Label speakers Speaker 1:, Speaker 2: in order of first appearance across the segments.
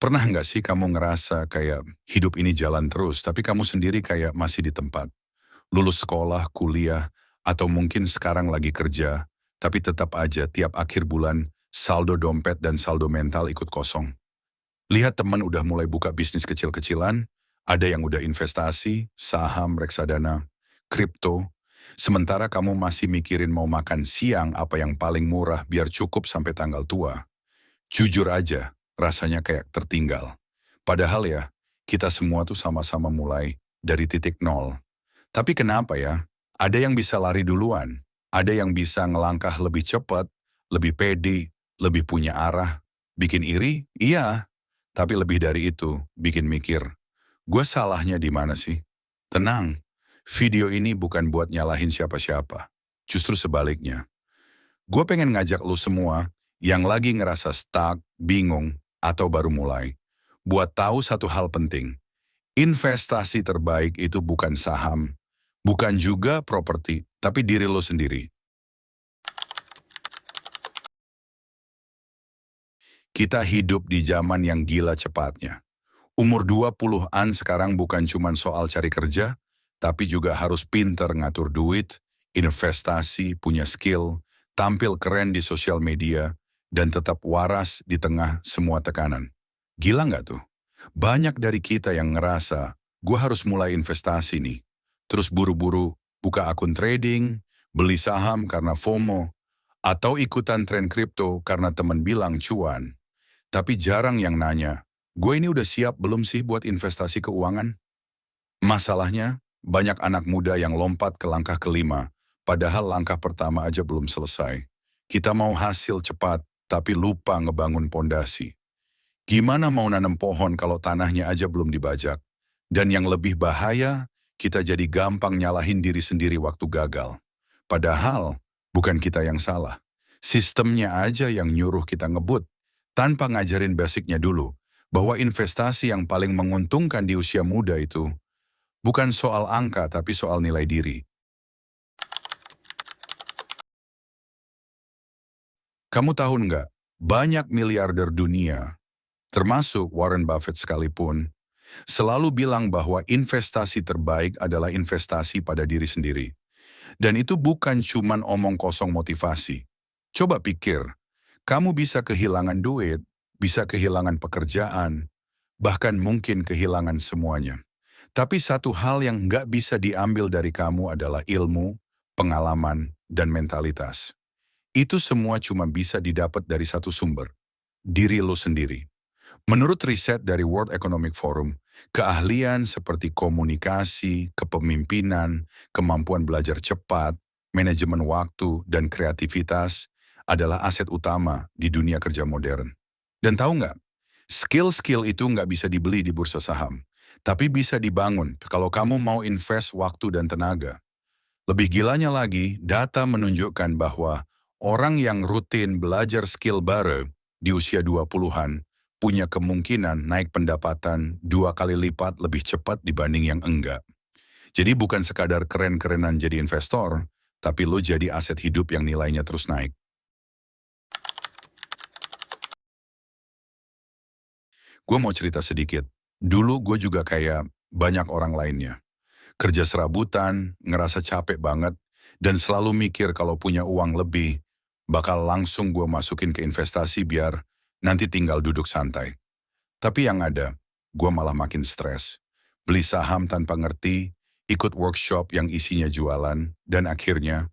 Speaker 1: Pernah nggak sih kamu ngerasa kayak hidup ini jalan terus, tapi kamu sendiri kayak masih di tempat? Lulus sekolah, kuliah, atau mungkin sekarang lagi kerja, tapi tetap aja tiap akhir bulan saldo dompet dan saldo mental ikut kosong. Lihat teman udah mulai buka bisnis kecil-kecilan, ada yang udah investasi, saham, reksadana, kripto, sementara kamu masih mikirin mau makan siang apa yang paling murah biar cukup sampai tanggal tua. Jujur aja, rasanya kayak tertinggal. Padahal ya, kita semua tuh sama-sama mulai dari titik nol. Tapi kenapa ya? Ada yang bisa lari duluan, ada yang bisa ngelangkah lebih cepat, lebih pede, lebih punya arah. Bikin iri? Iya. Tapi lebih dari itu, bikin mikir, gue salahnya di mana sih? Tenang, video ini bukan buat nyalahin siapa-siapa. Justru sebaliknya. Gue pengen ngajak lu semua yang lagi ngerasa stuck, bingung, atau baru mulai. Buat tahu satu hal penting, investasi terbaik itu bukan saham, bukan juga properti, tapi diri lo sendiri. Kita hidup di zaman yang gila cepatnya. Umur 20-an sekarang bukan cuma soal cari kerja, tapi juga harus pinter ngatur duit, investasi, punya skill, tampil keren di sosial media, dan tetap waras di tengah semua tekanan. Gila nggak tuh? Banyak dari kita yang ngerasa, gue harus mulai investasi nih. Terus buru-buru buka akun trading, beli saham karena FOMO, atau ikutan tren kripto karena temen bilang cuan. Tapi jarang yang nanya, gue ini udah siap belum sih buat investasi keuangan? Masalahnya, banyak anak muda yang lompat ke langkah kelima, padahal langkah pertama aja belum selesai. Kita mau hasil cepat, tapi lupa ngebangun pondasi. Gimana mau nanam pohon kalau tanahnya aja belum dibajak? Dan yang lebih bahaya, kita jadi gampang nyalahin diri sendiri waktu gagal. Padahal, bukan kita yang salah. Sistemnya aja yang nyuruh kita ngebut, tanpa ngajarin basicnya dulu, bahwa investasi yang paling menguntungkan di usia muda itu bukan soal angka tapi soal nilai diri. Kamu tahu nggak, banyak miliarder dunia, termasuk Warren Buffett sekalipun, selalu bilang bahwa investasi terbaik adalah investasi pada diri sendiri. Dan itu bukan cuman omong kosong motivasi. Coba pikir, kamu bisa kehilangan duit, bisa kehilangan pekerjaan, bahkan mungkin kehilangan semuanya. Tapi satu hal yang nggak bisa diambil dari kamu adalah ilmu, pengalaman, dan mentalitas. Itu semua cuma bisa didapat dari satu sumber, diri lo sendiri. Menurut riset dari World Economic Forum, keahlian seperti komunikasi, kepemimpinan, kemampuan belajar cepat, manajemen waktu, dan kreativitas adalah aset utama di dunia kerja modern. Dan tahu nggak, skill-skill itu nggak bisa dibeli di bursa saham, tapi bisa dibangun kalau kamu mau invest waktu dan tenaga. Lebih gilanya lagi, data menunjukkan bahwa orang yang rutin belajar skill baru di usia 20-an punya kemungkinan naik pendapatan 2 kali lipat lebih cepat dibanding yang enggak. Jadi bukan sekadar keren-kerenan jadi investor, tapi lo jadi aset hidup yang nilainya terus naik. Gue mau cerita sedikit. Dulu gue juga kayak banyak orang lainnya. Kerja serabutan, ngerasa capek banget, dan selalu mikir kalau punya uang lebih, bakal langsung gue masukin ke investasi biar nanti tinggal duduk santai. Tapi yang ada, gue malah makin stres. Beli saham tanpa ngerti, ikut workshop yang isinya jualan, dan akhirnya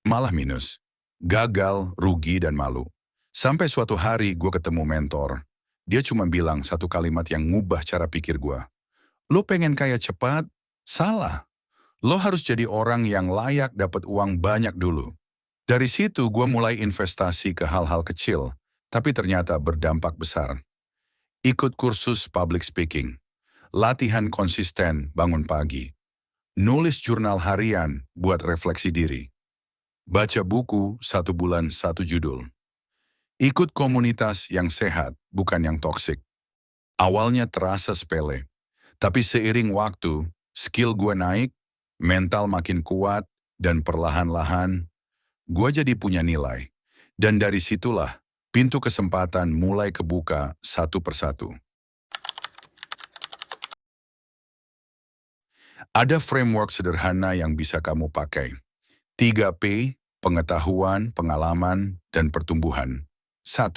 Speaker 1: malah minus. Gagal, rugi, dan malu. Sampai suatu hari gue ketemu mentor. Dia cuma bilang satu kalimat yang ngubah cara pikir gue. Lo pengen kaya cepat? Salah. Lo harus jadi orang yang layak dapat uang banyak dulu. Dari situ gue mulai investasi ke hal-hal kecil, tapi ternyata berdampak besar. Ikut kursus public speaking, latihan konsisten bangun pagi, nulis jurnal harian buat refleksi diri, baca buku 1 bulan 1 judul, ikut komunitas yang sehat bukan yang toksik. Awalnya terasa sepele, tapi seiring waktu, skill gue naik, mental makin kuat, dan perlahan-lahan, gue jadi punya nilai. Dan dari situlah, pintu kesempatan mulai kebuka satu persatu. Ada framework sederhana yang bisa kamu pakai. 3P, pengetahuan, pengalaman, dan pertumbuhan. 1.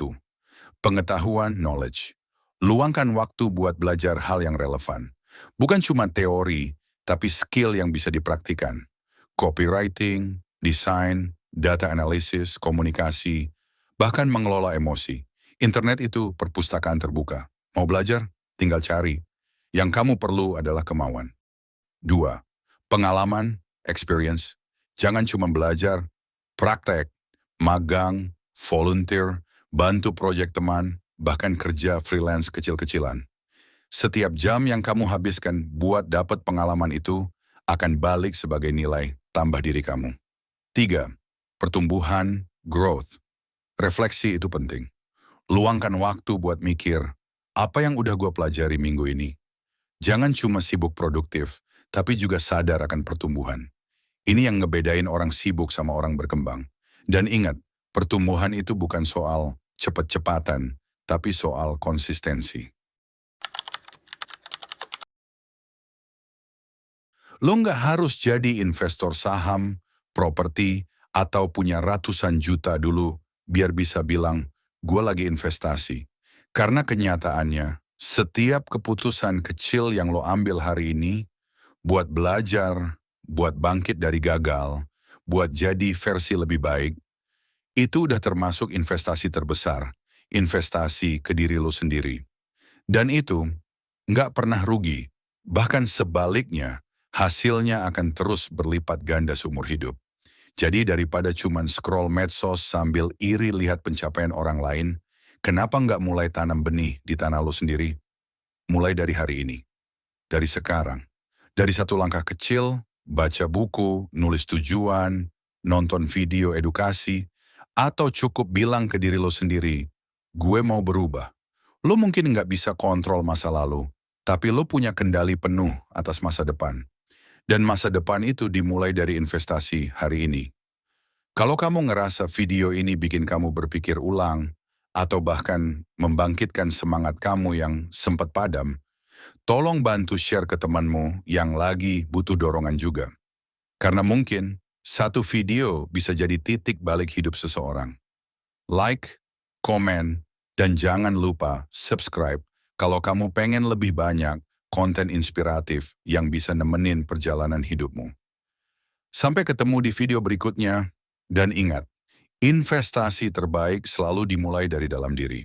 Speaker 1: Pengetahuan knowledge. Luangkan waktu buat belajar hal yang relevan. Bukan cuma teori, tapi skill yang bisa dipraktikan. Copywriting, desain, data analysis, komunikasi, bahkan mengelola emosi. Internet itu perpustakaan terbuka. Mau belajar? Tinggal cari. Yang kamu perlu adalah kemauan. 2. Pengalaman, experience. Jangan cuma belajar, praktek, magang, volunteer, bantu proyek teman, bahkan kerja freelance kecil-kecilan. Setiap jam yang kamu habiskan buat dapat pengalaman itu akan balik sebagai nilai tambah diri kamu. 3. Pertumbuhan, growth. Refleksi itu penting. Luangkan waktu buat mikir, apa yang udah gue pelajari minggu ini? Jangan cuma sibuk produktif, tapi juga sadar akan pertumbuhan. Ini yang ngebedain orang sibuk sama orang berkembang. Dan ingat, pertumbuhan itu bukan soal cepet-cepatan, tapi soal konsistensi. Lo nggak harus jadi investor saham, properti, atau punya ratusan juta dulu biar bisa bilang, gue lagi investasi. Karena kenyataannya, setiap keputusan kecil yang lo ambil hari ini, buat belajar, buat bangkit dari gagal, buat jadi versi lebih baik, itu udah termasuk investasi terbesar, investasi ke diri lo sendiri. Dan itu nggak pernah rugi, bahkan sebaliknya, hasilnya akan terus berlipat ganda seumur hidup. Jadi daripada cuman scroll medsos sambil iri lihat pencapaian orang lain, kenapa nggak mulai tanam benih di tanah lo sendiri? Mulai dari hari ini, dari sekarang. Dari satu langkah kecil, baca buku, nulis tujuan, nonton video edukasi, atau cukup bilang ke diri lo sendiri, gue mau berubah. Lo mungkin nggak bisa kontrol masa lalu, tapi lo punya kendali penuh atas masa depan. Dan masa depan itu dimulai dari investasi hari ini. Kalau kamu ngerasa video ini bikin kamu berpikir ulang, atau bahkan membangkitkan semangat kamu yang sempat padam, tolong bantu share ke temanmu yang lagi butuh dorongan juga. Karena mungkin satu video bisa jadi titik balik hidup seseorang. Like, komen, dan jangan lupa subscribe kalau kamu pengen lebih banyak konten inspiratif yang bisa nemenin perjalanan hidupmu. Sampai ketemu di video berikutnya, dan ingat, investasi terbaik selalu dimulai dari dalam diri.